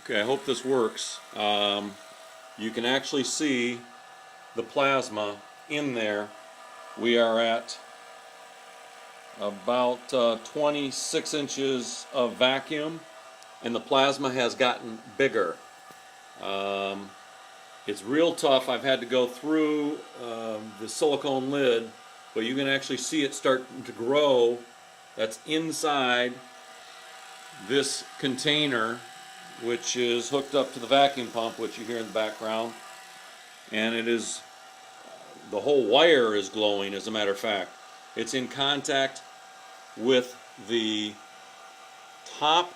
Okay, I hope this works. You can actually see the plasma in there. We are at about 26 inches of vacuum, and the plasma has gotten bigger. It's real tough. I've had to go through the silicone lid, but you can actually see it starting to grow. That's inside this container, which is hooked up to the vacuum pump, which you hear in the background. And it is, the whole wire is glowing, as a matter of fact. It's in contact with the top,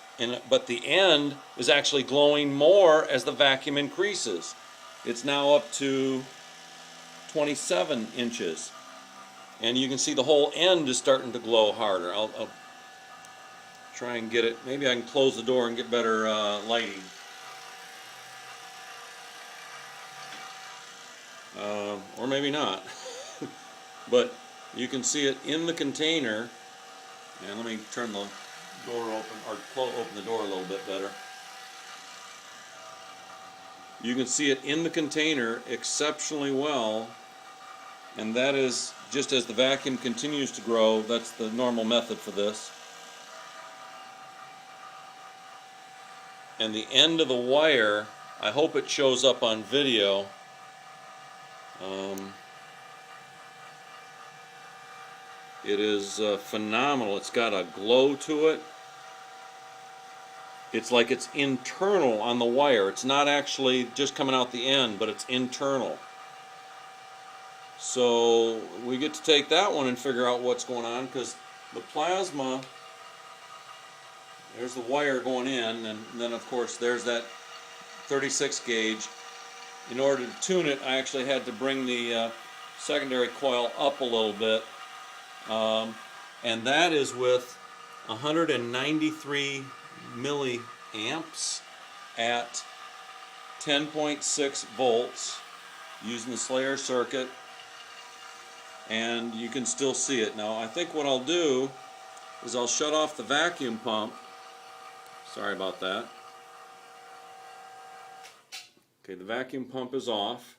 but the end is actually glowing more as the vacuum increases. It's now up to 27 inches. And you can see the whole end is starting to glow harder. I'll try and get it. Maybe I can close the door and get better lighting. Or maybe not. But you can see it in the container. And let me turn the door open, or open the door a little bit better. You can see it in the container exceptionally well. And that is just as the vacuum continues to grow. That's the normal method for this. And the end of the wire, I hope it shows up on video. It is phenomenal. It's got a glow to it. It's like it's internal on the wire. It's not actually just coming out the end, but it's internal. So we get to take that one and figure out what's going on, because the plasma, there's the wire going in, and then of course there's that 36 gauge. In order to tune it, I actually had to bring the secondary coil up a little bit. And that is with 193 milliamps at 10.6 volts using the Slayer circuit, and you can still see it. Now I think what I'll do is I'll shut off the vacuum pump. Sorry about that. Okay, the vacuum pump is off.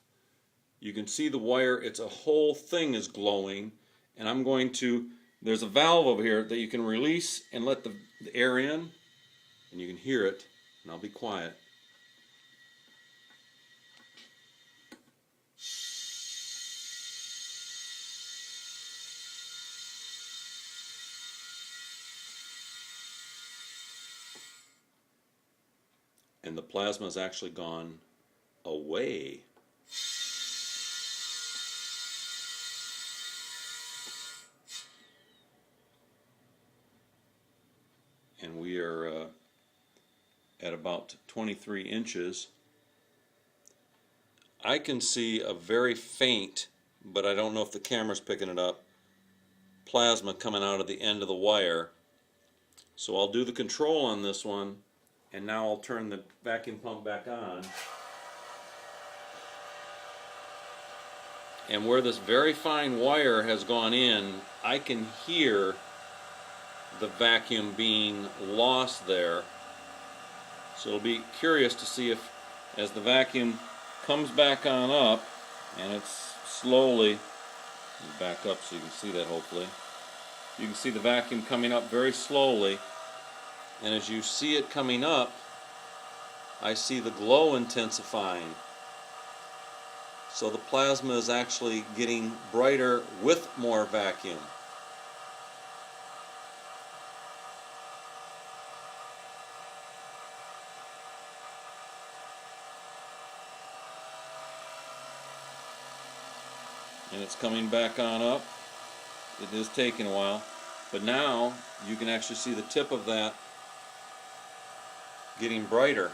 You can see the wire, it's a whole thing is glowing. And I'm going to, there's a valve over here that you can release and let the air in, and you can hear it, and I'll be quiet. And the plasma has actually gone away. And we are at about 23 inches. I can see a very faint, but I don't know if the camera's picking it up, plasma coming out of the end of the wire. So I'll do the control on this one, and now I'll turn the vacuum pump back on. And where this very fine wire has gone in, I can hear the vacuum being lost there. So it'll be curious to see if, as the vacuum comes back on up, and it's slowly, back up so you can see that hopefully. You can see the vacuum coming up very slowly, and as you see it coming up, I see the glow intensifying. So the plasma is actually getting brighter with more vacuum. And it's coming back on up. It is taking a while, but now you can actually see the tip of that getting brighter.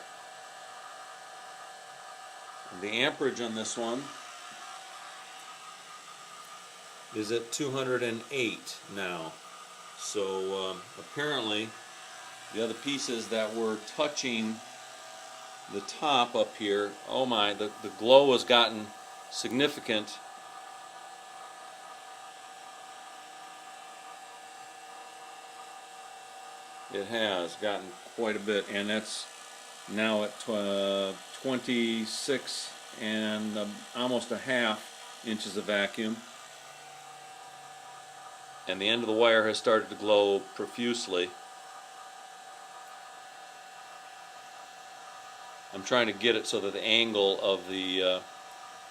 And the amperage on this one is at 208 now. So apparently the other pieces that were touching the top up here, oh my, the glow has gotten significant. It has gotten quite a bit, and that's now at 26 and almost a half inches of vacuum. And the end of the wire has started to glow profusely. I'm trying to get it so that the angle of the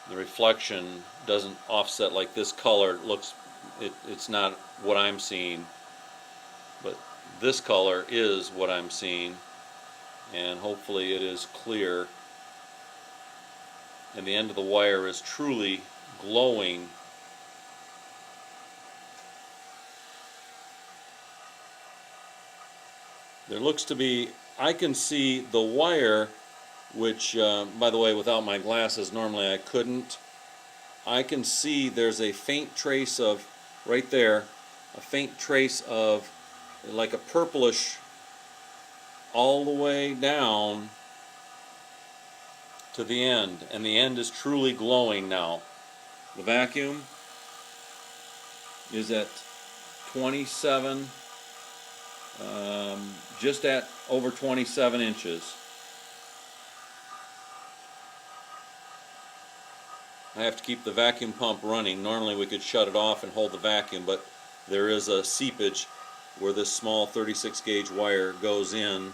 reflection doesn't offset like this color. It's not what I'm seeing, but this color is what I'm seeing, and hopefully it is clear. And the end of the wire is truly glowing. There looks to be, I can see the wire, which by the way, without my glasses normally I couldn't. I can see there's a faint trace of, right there, a faint trace of like a purplish all the way down to the end, and the end is truly glowing now. The vacuum is at 27, just at over 27 inches. I have to keep the vacuum pump running. Normally we could shut it off and hold the vacuum, but there is a seepage where this small 36 gauge wire goes in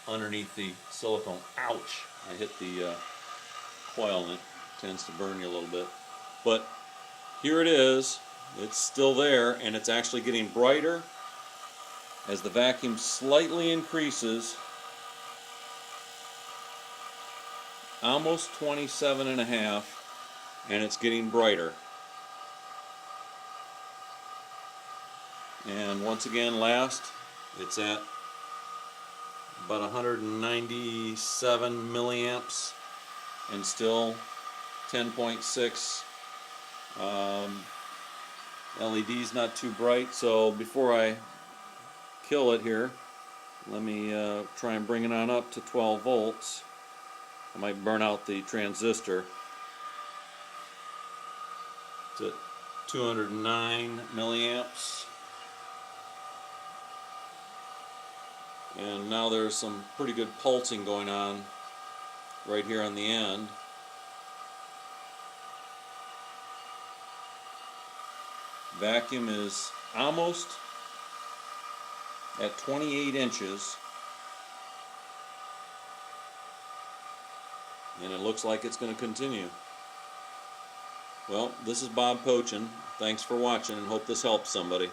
underneath the silicone. Ouch! I hit the coil and it tends to burn you a little bit. But here it is. It's still there, and it's actually getting brighter as the vacuum slightly increases. Almost 27.5, and it's getting brighter. And once again, last, it's at about 197 milliamps and still 10.6. LED's not too bright, so before I kill it here, let me try and bring it on up to 12 volts. I might burn out the transistor. It's at 209 milliamps. And now there's some pretty good pulsing going on right here on the end. Vacuum is almost at 28 inches. And it looks like it's going to continue. Well, this is Bob Pochin. Thanks for watching, and hope this helps somebody.